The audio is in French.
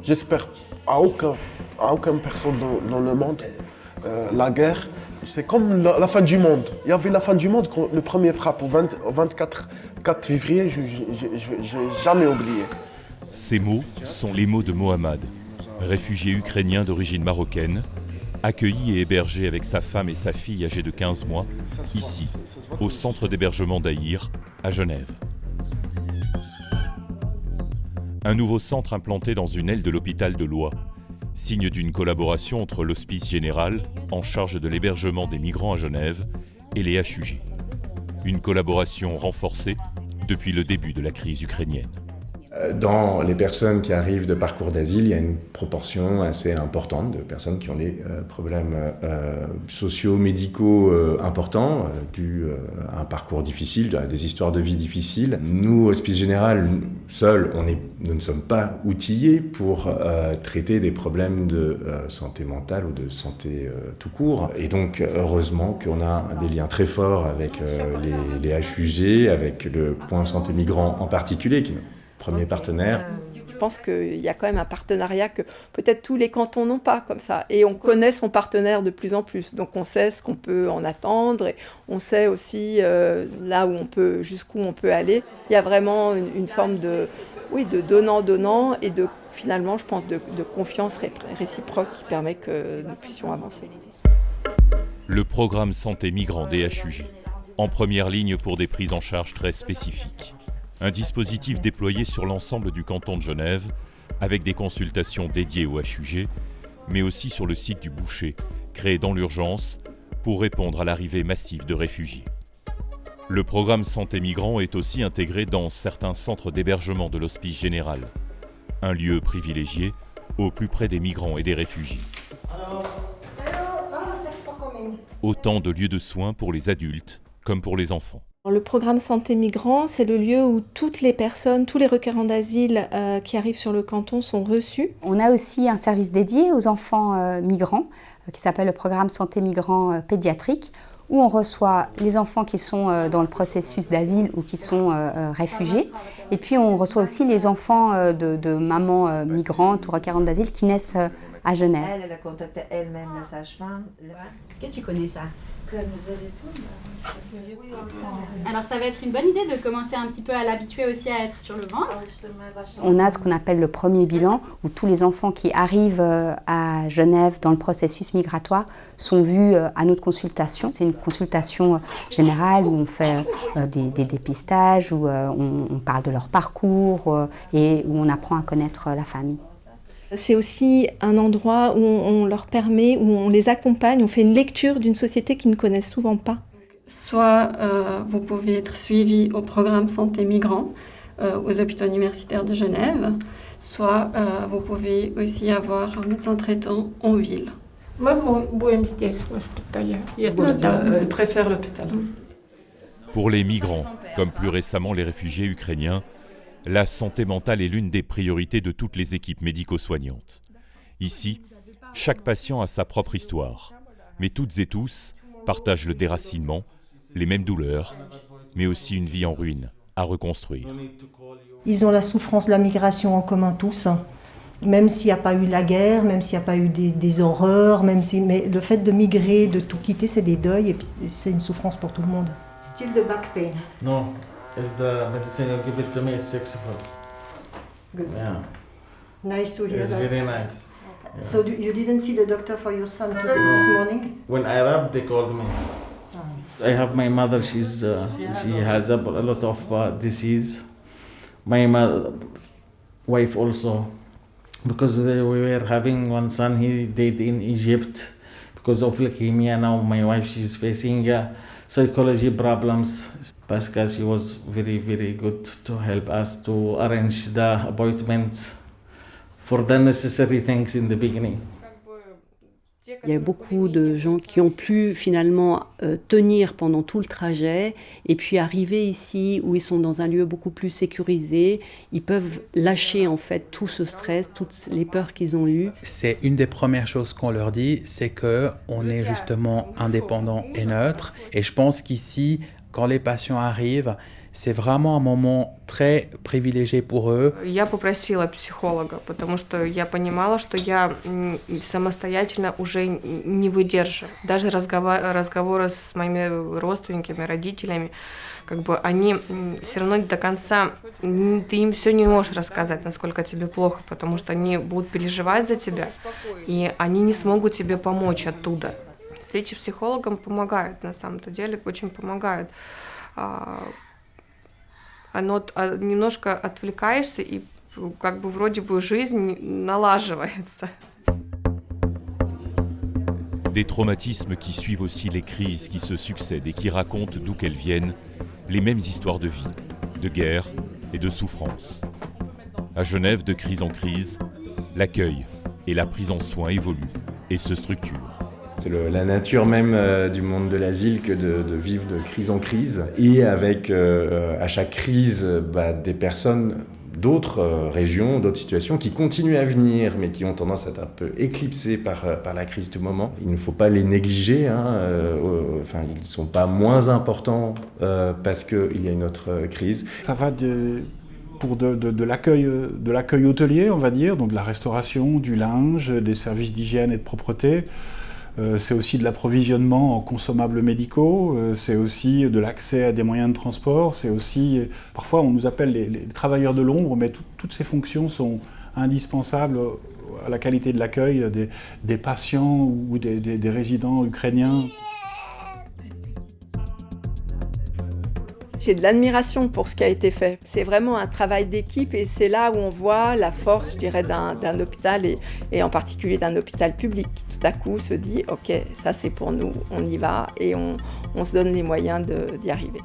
j'espère à aucune personne dans le monde, la guerre, c'est comme la fin du monde. Il y avait la fin du monde quand le premier frappe au 24 février, je n'ai jamais oublié. Ces mots sont les mots de Mohamed, réfugié ukrainien d'origine marocaine, accueilli et hébergé avec sa femme et sa fille âgée de 15 mois, ici, au centre d'hébergement d'Aïr, à Genève. Un nouveau centre implanté dans une aile de l'hôpital de Loix, signe d'une collaboration entre l'Hospice Général, en charge de l'hébergement des migrants à Genève, et les HUG. Une collaboration renforcée depuis le début de la crise ukrainienne. Dans les personnes qui arrivent de parcours d'asile, il y a une proportion assez importante de personnes qui ont des problèmes sociaux, médicaux importants, dus à un parcours difficile, à des histoires de vie difficiles. Nous, Hospice Général, seuls, nous ne sommes pas outillés pour traiter des problèmes de santé mentale ou de santé tout court. Et donc, heureusement qu'on a des liens très forts avec les HUG, avec le Point Santé Migrants en particulier, qui premier partenaire. Je pense qu'il y a quand même un partenariat que peut-être tous les cantons n'ont pas comme ça. Et on connaît son partenaire de plus en plus. Donc on sait ce qu'on peut en attendre et on sait aussi là où on peut, jusqu'où on peut aller. Il y a vraiment une forme de donnant-donnant et de finalement, je pense, de confiance réciproque qui permet que nous puissions avancer. Le programme Santé Migrants des HUG, en première ligne pour des prises en charge très spécifiques. Un dispositif déployé sur l'ensemble du canton de Genève, avec des consultations dédiées aux HUG, mais aussi sur le site du Boucher, créé dans l'urgence pour répondre à l'arrivée massive de réfugiés. Le programme Santé Migrants est aussi intégré dans certains centres d'hébergement de l'Hospice Général, un lieu privilégié au plus près des migrants et des réfugiés. Autant de lieux de soins pour les adultes comme pour les enfants. Le programme Santé Migrants, c'est le lieu où toutes les personnes, tous les requérants d'asile qui arrivent sur le canton sont reçus. On a aussi un service dédié aux enfants migrants qui s'appelle le programme Santé Migrants pédiatrique, où on reçoit les enfants qui sont dans le processus d'asile ou qui sont réfugiés. Et puis on reçoit aussi les enfants de mamans migrantes ou requérantes d'asile qui naissent à Genève. Elle a contacté elle-même la sage-femme. Est-ce que tu connais ça ? Alors ça va être une bonne idée de commencer un petit peu à l'habituer aussi à être sur le ventre. On a ce qu'on appelle le premier bilan, où tous les enfants qui arrivent à Genève dans le processus migratoire sont vus à notre consultation. C'est une consultation générale où on fait des dépistages, où on parle de leur parcours et où on apprend à connaître la famille. C'est aussi un endroit où on leur permet, où on les accompagne, on fait une lecture d'une société qu'ils ne connaissent souvent pas. Soit vous pouvez être suivi au programme Santé Migrants aux hôpitaux universitaires de Genève, soit vous pouvez aussi avoir un médecin traitant en ville. Elle préfère l'hôpital. Pour les migrants, comme plus récemment les réfugiés ukrainiens, la santé mentale est l'une des priorités de toutes les équipes médico-soignantes. Ici, chaque patient a sa propre histoire, mais toutes et tous partagent le déracinement, les mêmes douleurs, mais aussi une vie en ruine à reconstruire. Ils ont la souffrance de la migration en commun tous, même s'il n'y a pas eu la guerre, même s'il n'y a pas eu des horreurs, mais le fait de migrer, de tout quitter, c'est des deuils et puis c'est une souffrance pour tout le monde. Still the back pain. No. Is the medicine you give it to me is successful. Good. Yeah. Nice to hear It's that. very nice. Yeah. So you didn't see the doctor for your son this morning? When I arrived, they called me. I have my mother. She has a lot of disease. My wife also, because we were having one son. He died in Egypt because of leukemia. Now my wife, she's facing psychology problems. Pascal, she was very, very good to help us to arrange the appointments for the necessary things in the beginning. Il y a beaucoup de gens qui ont pu finalement tenir pendant tout le trajet et puis arriver ici où ils sont dans un lieu beaucoup plus sécurisé, ils peuvent lâcher en fait tout ce stress, toutes les peurs qu'ils ont eues. C'est une des premières choses qu'on leur dit, c'est qu'on est justement indépendant et neutre et je pense qu'ici, quand les patients arrivent, c'est vraiment un moment très privilégié pour eux. Я попросила психолога, потому что я понимала, что я самостоятельно уже не выдерживаю. Даже разговоры с моими родственниками, родителями, как бы они все равно до конца, ты им все не можешь рассказать, насколько тебе плохо, потому что они будут переживать за тебя, и они не смогут тебе помочь оттуда. Встречи с психологом помогают, на самом-то деле, очень помогают. Немножко отвлекаешься, и как бы вроде бы жизнь налаживается. Des traumatismes qui suivent aussi les crises qui se succèdent et qui racontent d'où qu'elles viennent les mêmes histoires de vie, de guerre et de souffrance. À Genève, de crise en crise, l'accueil et la prise en soin évoluent et se structurent. C'est la nature même du monde de l'asile que de vivre de crise en crise. Et avec à chaque crise des personnes d'autres régions, d'autres situations qui continuent à venir, mais qui ont tendance à être un peu éclipsées par la crise du moment. Il ne faut pas les négliger, ils ne sont pas moins importants parce qu'il y a une autre crise. Ça va pour de l'accueil hôtelier, on va dire, donc de la restauration, du linge, des services d'hygiène et de propreté. C'est aussi de l'approvisionnement en consommables médicaux, c'est aussi de l'accès à des moyens de transport, c'est aussi, parfois on nous appelle les travailleurs de l'ombre, mais toutes ces fonctions sont indispensables à la qualité de l'accueil des patients ou des résidents ukrainiens. J'ai de l'admiration pour ce qui a été fait. C'est vraiment un travail d'équipe et c'est là où on voit la force, je dirais, d'un hôpital et en particulier d'un hôpital public qui tout à coup se dit « Ok, ça c'est pour nous, on y va et on se donne les moyens d'y arriver ».